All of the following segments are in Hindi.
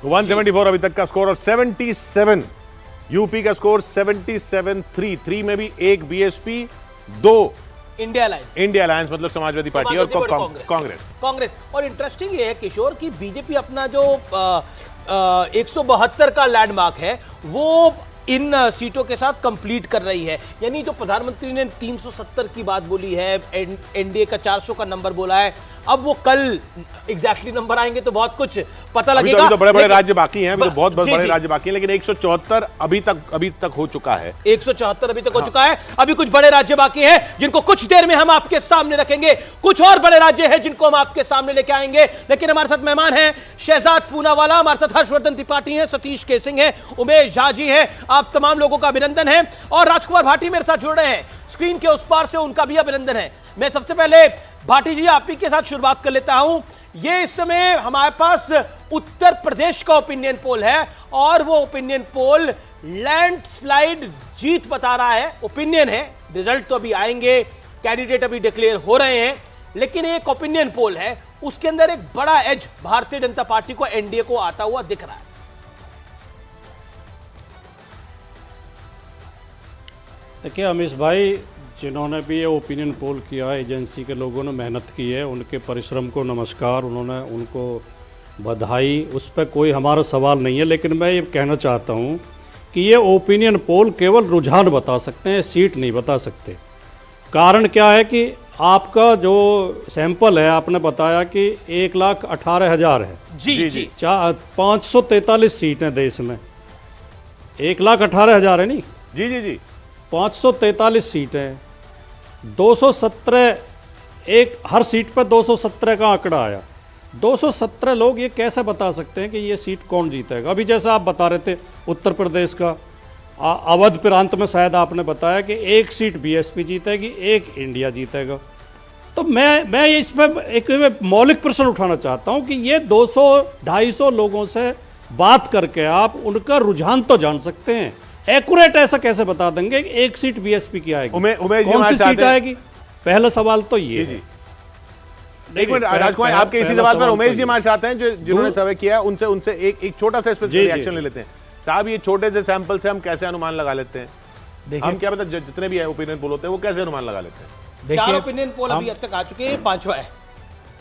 174 अभी तक का स्कोर और 77 यूपी का स्कोर 77-3 में भी एक बीएसपी, 2 इंडिया अलायंस मतलब समाजवादी पार्टी और कांग्रेस। और इंटरेस्टिंग ये है किशोर की बीजेपी अपना जो 172 का लैंडमार्क है वो इन सीटों के साथ कंप्लीट कर रही है। यानी जो प्रधानमंत्री ने 370 की बात बोली है, एनडीए का 400 का नंबर बोला है, अब वो कल एग्जैक्टली नंबर आएंगे तो बहुत कुछ पता लगेगा। अभी तो बड़े बड़े राज्य बाकी हैं, अभी तो बहुत बड़े राज्य बाकी हैं, लेकिन 174 अभी तक हो चुका है। 174 अभी तक हो चुका है। अभी कुछ बड़े राज्य बाकी हैं जिनको कुछ देर में हम आपके सामने रखेंगे। कुछ और बड़े राज्य हैं जिनको हम आपके सामने लेके आएंगे। लेकिन हमारे साथ मेहमान हैं शहजाद पूनावाला, हमारे साथ हर्षवर्धन त्रिपाठी हैं, सतीश केसिंग हैं, उमेश झा जी हैं। आप तमाम लोगों का अभिनंदन है और राजकुमार भाटी मेरे साथ जुड़ रहे हैं स्क्रीन के उस पार से, उनका भी अभिनंदन है। मैं सबसे पहले भाटी जी आप ही के साथ शुरुआत कर लेता हूं। ये इस समय हमारे पास उत्तर प्रदेश का ओपिनियन पोल है और वो ओपिनियन पोल लैंडस्लाइड जीत बता रहा है। ओपिनियन है, रिजल्ट तो अभी आएंगे, कैंडिडेट अभी डिक्लेयर हो रहे हैं, लेकिन एक ओपिनियन पोल है, उसके अंदर एक बड़ा एज भारतीय जनता पार्टी को, एनडीए को आता हुआ दिख रहा है। देखिए अमीश भाई, जिन्होंने भी ये ओपिनियन पोल किया, एजेंसी के लोगों ने मेहनत की है, उनके परिश्रम को नमस्कार, उन्होंने उनको बधाई, उस पर कोई हमारा सवाल नहीं है। लेकिन मैं ये कहना चाहता हूँ कि ये ओपिनियन पोल केवल रुझान बता सकते हैं, सीट नहीं बता सकते। कारण क्या है कि आपका जो सैंपल है, आपने बताया कि 1,18,000 है जी 543 सीटें देश में, 1,18,000 है नहीं जी 543 सीटें, 217, एक हर सीट पर 217 का आंकड़ा आया। 217 लोग ये कैसे बता सकते हैं कि ये सीट कौन जीतेगा? अभी जैसा आप बता रहे थे उत्तर प्रदेश का अवध प्रांत में शायद आपने बताया कि एक सीट बीएसपी जीतेगी, एक इंडिया जीतेगा। तो मैं इसमें एक मौलिक प्रश्न उठाना चाहता हूं कि ये 200-250 लोगों से बात करके आप उनका रुझान तो जान सकते हैं, एक्यूरेट ऐसा कैसे बता देंगे कि एक सीट बीएसपी की आएगी, कौन सी सीट आएगी? पहला सवाल तो ये है। एक मिनट राजकुमार, आपके इसी सवाल पर उमेश जी हमारे साथ हैं जिन्होंने सर्वे किया, उनसे एक छोटा सा स्पेसिफिक रिएक्शन ले लेते हैं। साहब, ये छोटे से सैंपल से हम कैसे अनुमान लगा लेते हैं? हम क्या पता जितने भी ओपिनियन पोल होते हैं वो कैसे अनुमान लगा लेते हैं? 4 ओपिनियन पोल अभी तक आ चुके हैं, 5वां है।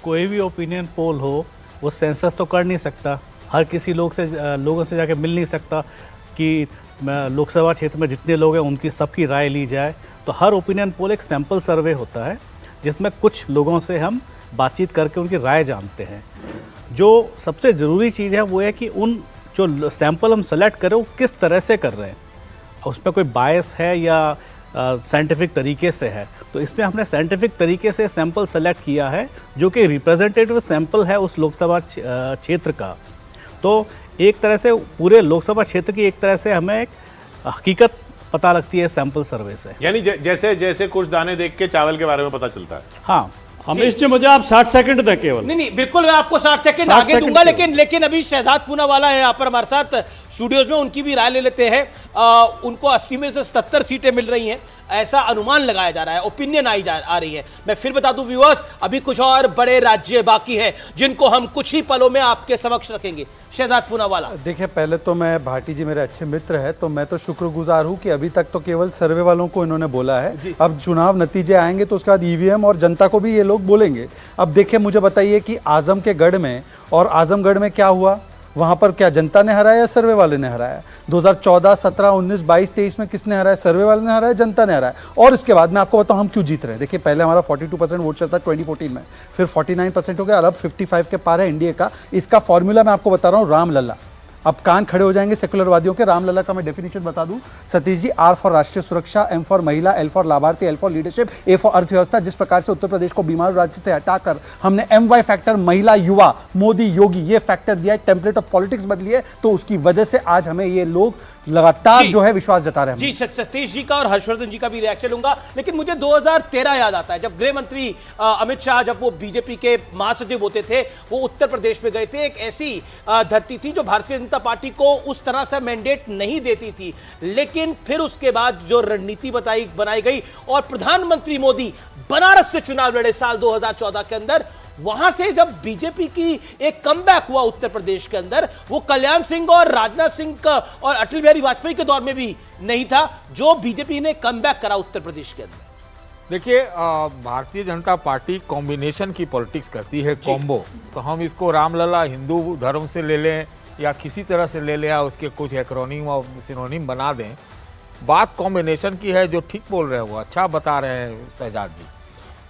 कोई भी ओपिनियन पोल हो वो सेंसस तो कर नहीं सकता, हर किसी लोगों से जाके मिल नहीं सकता कि लोकसभा क्षेत्र में जितने लोग हैं उनकी सबकी राय ली जाए। तो हर ओपिनियन पोल एक सैंपल सर्वे होता है जिसमें कुछ लोगों से हम बातचीत करके उनकी राय जानते हैं। जो सबसे ज़रूरी चीज़ है वो है कि उन जो सैंपल हम सेलेक्ट करें वो किस तरह से कर रहे हैं, उसमें कोई बायस है या साइंटिफिक तरीके से है। तो इसमें हमने साइंटिफिक तरीके से सैंपल सेलेक्ट किया है जो कि रिप्रेजेंटेटिव सैंपल है उस लोकसभा क्षेत्र का। तो एक तरह से पूरे लोकसभा क्षेत्र की एक तरह से हमें एक हकीकत पता लगती है सैंपल सर्वे से। यानी जैसे कुछ दाने देख के चावल के बारे में पता चलता है। हाँ हमेश जी, मुझे आप 60 सेकंड दें केवल। नहीं बिल्कुल, मैं आपको 60 सेकंड आगे दूंगा, लेकिन अभी शहजाद पूनावाला है यहाँ पर हमारे साथ स्टूडियोज में, उनकी भी राय ले लेते हैं। उनको 80 में से 77 सीटें मिल रही हैं, ऐसा अनुमान लगाया जा रहा है, ओपिनियन आ रही है। मैं फिर बता दूं व्यूअर्स, अभी कुछ और बड़े राज्य बाकी हैं जिनको हम कुछ ही पलों में आपके समक्ष रखेंगे। शहजाद पूनावाला, देखिए पहले तो मैं, भाटी जी मेरे अच्छे मित्र हैं, तो मैं तो शुक्रगुजार हूं कि अभी तक तो केवल सर्वे वालों को इन्होंने बोला है। अब चुनाव नतीजे आएंगे तो उसके बाद ईवीएम और जनता को भी ये लोग बोलेंगे। अब देखिए, मुझे बताइए कि आजम के गढ़ में और आजमगढ़ में क्या हुआ? वहाँ पर क्या जनता ने हराया या सर्वे वाले ने हराया? 2014, 17, 19, 22, 23 में किसने हराया? सर्वे वाले ने हराया, जनता ने हराया। और इसके बाद मैं आपको बताऊँ हम क्यों जीत रहे हैं। देखिए, पहले हमारा 42% वोट शेयर था 2014 में, फिर 49% हो गया और अब 55 के पार है एनडीए का। इसका फॉर्मूला मैं आपको बता रहा हूँ, राम लल्ला। अब कान खड़े हो जाएंगे सेकुलरवादियों के। राम लल्ला का मैं डेफिनेशन बता दूं सतीश जी। आर फॉर राष्ट्रीय सुरक्षा, एम फॉर महिला, एल फॉर लाभार्थी, L for leadership, A for अर्थव्यवस्था। जिस प्रकार से उत्तर प्रदेश को बीमार राज्य से हटाकर हमने MY फैक्टर, महिला, युवा, मोदी, योगी, ये फैक्टर दिया है, टेम्पलेट ऑफ पॉलिटिक्स बदली है, तो उसकी वजह से आज हमें ये लोग लगातार जो है विश्वास जता रहे हैं। जी, सतीश जी का और हर्षवर्धन जी का भी रिएक्शन लूंगा, लेकिन मुझे 2013 याद आता है जब गृह मंत्री अमित शाह, जब वो बीजेपी के महासचिव होते थे, वो उत्तर प्रदेश में गए थे। एक ऐसी धरती थी जो भारतीय जनता जनता पार्टी को उस तरह से मैंडेट नहीं देती थी, लेकिन फिर उसके बाद जो रणनीति बनाई गई और प्रधानमंत्री मोदी बनारस से चुनाव लड़े साल 2014 के अंदर, वहां से जब बीजेपी की एक कमबैक हुआ उत्तर प्रदेश के अंदर, वो कल्याण सिंह और राजनाथ सिंह का और अटल बिहारी वाजपेयी के दौर में भी नहीं था जो बीजेपी ने कमबैक करा उत्तर प्रदेश के अंदर। देखिए, भारतीय जनता पार्टी कॉम्बिनेशन की पॉलिटिक्स करती है, कॉम्बो। तो हम इसको रामलला हिंदू धर्म से ले लें या किसी तरह से ले लें या उसके कुछ एक्रोनिम और सिनोनिम बना दें, बात कॉम्बिनेशन की है। जो ठीक बोल रहे हैं वो अच्छा बता रहे हैं शहजाद जी,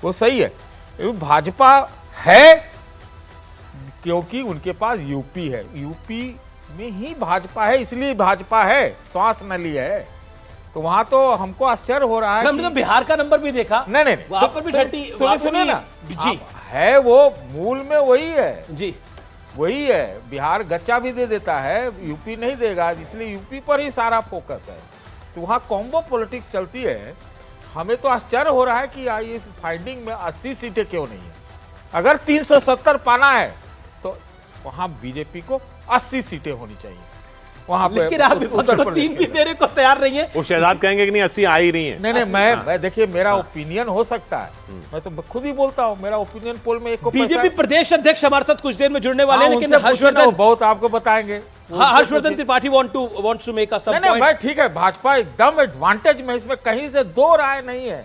वो सही है। भाजपा है क्योंकि उनके पास यूपी है, यूपी में ही भाजपा है, इसलिए भाजपा है, श्वास नली है। तो वहां तो हमको आश्चर्य हो रहा है। हमने तो बिहार का नंबर भी देखा, नहीं वहां पर भी सुनिए ना जी, है वो मूल में वही है जी, वही है। बिहार गच्चा भी दे देता है, यूपी नहीं देगा, इसलिए यूपी पर ही सारा फोकस है। तो वहाँ कॉम्बो पॉलिटिक्स चलती है। हमें तो आश्चर्य हो रहा है कि इस फाइंडिंग में 80 सीटें क्यों नहीं है। अगर 370 पाना है तो वहाँ बीजेपी को 80 सीटें होनी चाहिए वहाँ पे। लेकिन आप विपक्ष को 3 भी देने को तैयार नहीं है। वो शहजाद कहेंगे कि नहीं 80 आ ही रही है। नहीं, मैं देखिए, मेरा ओपिनियन हो सकता है, मैं तो खुद ही बोलता हूँ, मेरा ओपिनियन पोल में एक बीजेपी प्रदेश अध्यक्ष हमारे साथ कुछ देर में जुड़ने वाले हैं, लेकिन हर्षवर्धन बहुत आपको बताएंगे। Harshvardhan Tripathi wants to make a some नहीं, मैं ठीक है, भाजपा एकदम एडवांटेज में, इसमें कहीं से दो राय नहीं है,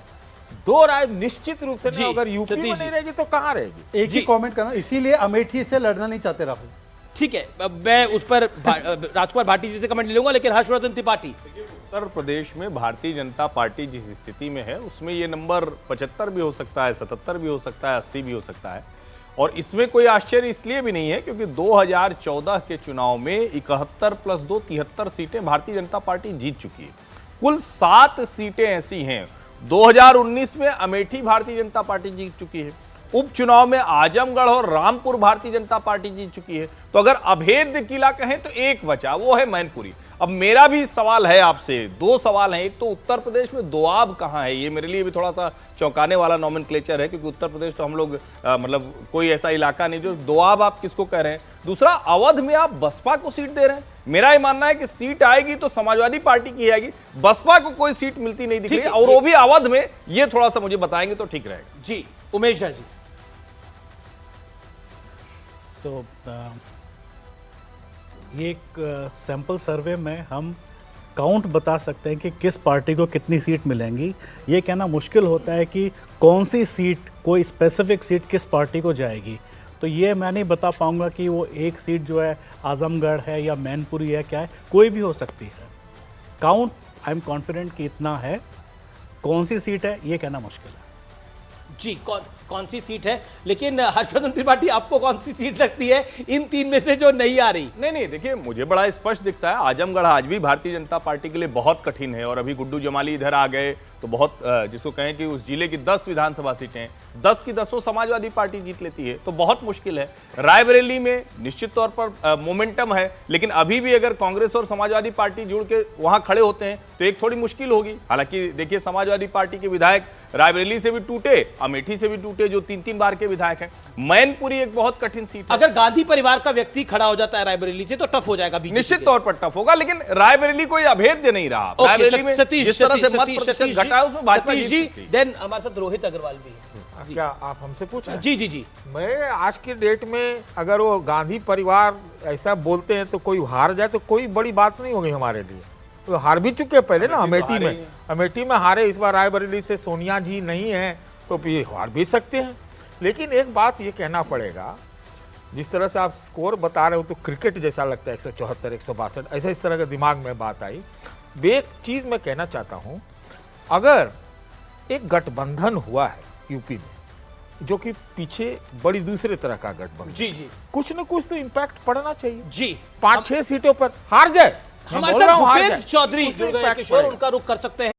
दो राय निश्चित रूप से नहीं। अगर यूपी में नहीं रहेगी तो कहाँ रहेगी? एक ही कमेंट करना, इसीलिए अमेठी से लड़ना नहीं चाहते राहुल। ठीक है, मैं उस पर राजकुमार भाटी जी से कमेंट ले लूंगा, लेकिन हर्षवर्धन त्रिपाठी, उत्तर प्रदेश में भारतीय जनता पार्टी जिस स्थिति में है उसमें ये नंबर 75 भी हो सकता है, 77 भी हो सकता है, 80 भी हो सकता है। और इसमें कोई आश्चर्य इसलिए भी नहीं है क्योंकि 2014 के चुनाव में 71 + 2 73 सीटें भारतीय जनता पार्टी जीत चुकी है। कुल 7 सीटें ऐसी हैं। 2019 में अमेठी भारतीय जनता पार्टी जीत चुकी है। उपचुनाव में आजमगढ़ और रामपुर भारतीय जनता पार्टी जीत चुकी है। तो अगर अभेद्य किला कहें तो एक बचा, वो है मैनपुरी। अब मेरा भी सवाल है आपसे, 2 सवाल हैं। एक तो उत्तर प्रदेश में दोआब कहां है, ये मेरे लिए भी थोड़ा सा चौंकाने वाला नॉमेनक्लेचर है क्योंकि उत्तर प्रदेश तो हम लोग मतलब कोई ऐसा इलाका नहीं जो दोआब आप किसको कह रहे हैं। दूसरा, अवध में आप बसपा को सीट दे रहे हैं। मेरा ये मानना है कि सीट आएगी तो समाजवादी पार्टी की आएगी, बसपा को कोई सीट मिलती नहीं दिख रही, और वो भी अवध में। ये थोड़ा सा मुझे बताएंगे तो ठीक रहेगा। जी उमेश झा जी। तो ये एक सैंपल सर्वे में हम काउंट बता सकते हैं कि किस पार्टी को कितनी सीट मिलेंगी। ये कहना मुश्किल होता है कि कौन सी सीट, कोई स्पेसिफिक सीट किस पार्टी को जाएगी। तो ये मैं नहीं बता पाऊंगा कि वो एक सीट जो है आजमगढ़ है या मैनपुरी है, क्या है, कोई भी हो सकती है। काउंट आई एम कॉन्फिडेंट कि इतना है, कौन सी सीट है ये कहना मुश्किल है। जी कौन सी सीट है, लेकिन हर्षवर्धन त्रिपाठी आपको कौन सी सीट लगती है इन 3 में से जो नहीं आ रही? नहीं, देखिए मुझे बड़ा स्पष्ट दिखता है आजमगढ़ आज भी भारतीय जनता पार्टी के लिए बहुत कठिन है। और अभी गुड्डू जमाली इधर आ गए तो बहुत जिसको कहें कि उस जिले की 10 विधानसभा सीटें 10 की 10 समाजवादी पार्टी जीत लेती है, तो बहुत मुश्किल है। रायबरेली में निश्चित तौर पर मोमेंटम है, लेकिन अभी भी अगर कांग्रेस और समाजवादी पार्टी जुड़ के वहां खड़े होते हैं तो एक थोड़ी मुश्किल होगी। हालांकि देखिए, समाजवादी पार्टी के विधायक रायबरेली से भी टूटे, अमेठी से भी टूटे, जो 3-3 बार के विधायक हैं। मैनपुरी एक बहुत कठिन सीट है। अगर गांधी परिवार का व्यक्ति खड़ा हो जाता है रायबरेली से तो टफ हो जाएगा बीजेपी। निश्चित तौर पर टफ होगा, लेकिन रायबरेली कोई अभेद्य नहीं रहा। रायबरेली में जिस तरह से मत प्रतिशत घटा है उसमें भाजपा जीत सकती है। देन हमारे साथ रोहित अग्रवाल भी है। क्या आप हमसे पूछा? जी। मैं आज के डेट में अगर वो गांधी परिवार ऐसा बोलते हैं तो कोई हार जाए तो कोई बड़ी बात नहीं होगी हमारे लिए। तो हार भी चुके हैं पहले ना, अमेठी में हारे। इस बार रायबरेली से सोनिया जी नहीं है तो भी हार भी सकते हैं। लेकिन एक बात ये कहना पड़ेगा, जिस तरह से आप स्कोर बता रहे हो तो क्रिकेट जैसा लगता है, 174 162 ऐसा इस तरह का दिमाग में बात आई। एक चीज़ मैं कहना चाहता हूँ, अगर एक गठबंधन हुआ है यूपी में जो कि पीछे बड़ी दूसरे तरह का गठबंधन, जी कुछ न कुछ तो इम्पैक्ट पड़ना चाहिए। जी 5-6 सीटों पर हार जाए। हमारे साथ भूपेंद्र चौधरी जुड़ गए किशोर, उनका रुख कर सकते हैं।